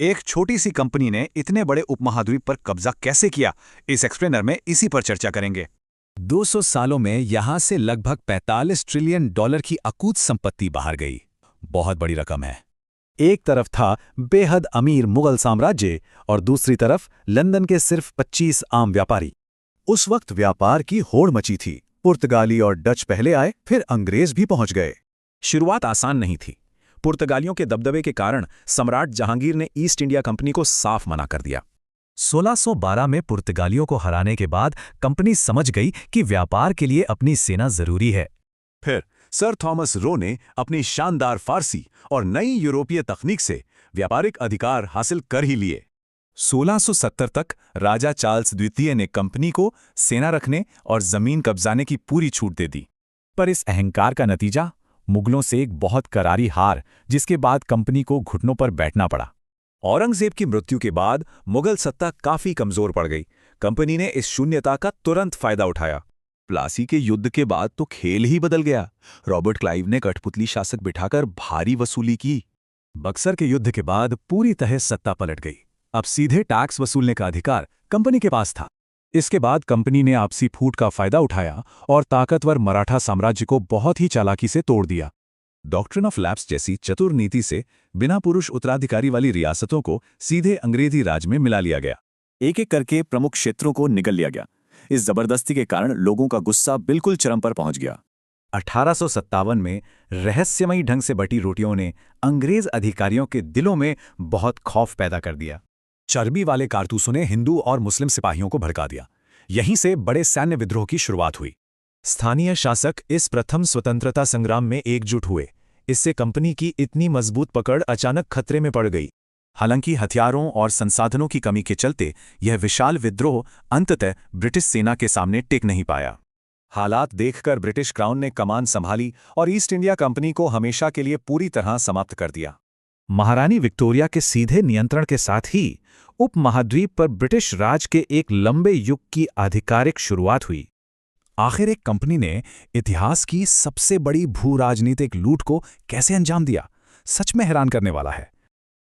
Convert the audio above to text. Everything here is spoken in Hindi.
एक छोटी सी कंपनी ने इतने बड़े उपमहाद्वीप पर कब्जा कैसे किया, इस एक्सप्लेनर में इसी पर चर्चा करेंगे। 200 सालों में यहां से लगभग 45 ट्रिलियन डॉलर की अकूत संपत्ति बाहर गई। बहुत बड़ी रकम है। एक तरफ था बेहद अमीर मुगल साम्राज्य और दूसरी तरफ लंदन के सिर्फ 25 आम व्यापारी। उस वक्त व्यापार की होड़ मची थी। पुर्तगाली और डच पहले आए, फिर अंग्रेज भी पहुंच गए। शुरुआत आसान नहीं थी। पुर्तगालियों के दबदबे के कारण सम्राट जहांगीर ने ईस्ट इंडिया कंपनी को साफ मना कर दिया। 1612 में पुर्तगालियों को हराने के बाद कंपनी समझ गई कि व्यापार के लिए अपनी सेना जरूरी है। फिर सर थॉमस रो ने अपनी शानदार फारसी और नई यूरोपीय तकनीक से व्यापारिक अधिकार हासिल कर ही लिए। 1670 तक राजा चार्ल्स द्वितीय ने कंपनी को सेना रखने और जमीन कब्जाने की पूरी छूट दे दी। पर इस अहंकार का नतीजा मुगलों से एक बहुत करारी हार, जिसके बाद कंपनी को घुटनों पर बैठना पड़ा। औरंगजेब की मृत्यु के बाद मुगल सत्ता काफी कमजोर पड़ गई। कंपनी ने इस शून्यता का तुरंत फायदा उठाया। प्लासी के युद्ध के बाद तो खेल ही बदल गया। रॉबर्ट क्लाइव ने कठपुतली शासक बिठाकर भारी वसूली की। बक्सर के युद्ध के बाद पूरी तरह सत्ता पलट गई। अब सीधे टैक्स वसूलने का अधिकार कंपनी के पास था। इसके बाद कंपनी ने आपसी फूट का फायदा उठाया और ताकतवर मराठा साम्राज्य को बहुत ही चालाकी से तोड़ दिया। डॉक्ट्रिन ऑफ लैप्स जैसी चतुर नीति से बिना पुरुष उत्तराधिकारी वाली रियासतों को सीधे अंग्रेजी राज में मिला लिया गया। एक एक करके प्रमुख क्षेत्रों को निगल लिया गया। इस जबरदस्ती के कारण लोगों का गुस्सा बिल्कुल चरम पर पहुंच गया। 1857 में रहस्यमयी ढंग से बटी रोटियों ने अंग्रेज अधिकारियों के दिलों में बहुत खौफ पैदा कर दिया। चर्बी वाले कारतूसों ने हिंदू और मुस्लिम सिपाहियों को भड़का दिया। यहीं से बड़े सैन्य विद्रोह की शुरुआत हुई। स्थानीय शासक इस प्रथम स्वतंत्रता संग्राम में एकजुट हुए। इससे कंपनी की इतनी मजबूत पकड़ अचानक खतरे में पड़ गई। हालांकि हथियारों और संसाधनों की कमी के चलते यह विशाल विद्रोह अंततः ब्रिटिश सेना के सामने टिक नहीं पाया। हालात देखकर ब्रिटिश क्राउन ने कमान संभाली और ईस्ट इंडिया कंपनी को हमेशा के लिए पूरी तरह समाप्त कर दिया। महारानी विक्टोरिया के सीधे नियंत्रण के साथ ही उपमहाद्वीप पर ब्रिटिश राज के एक लंबे युग की आधिकारिक शुरुआत हुई। आखिर एक कंपनी ने इतिहास की सबसे बड़ी भू राजनीतिक लूट को कैसे अंजाम दिया, सच में हैरान करने वाला है।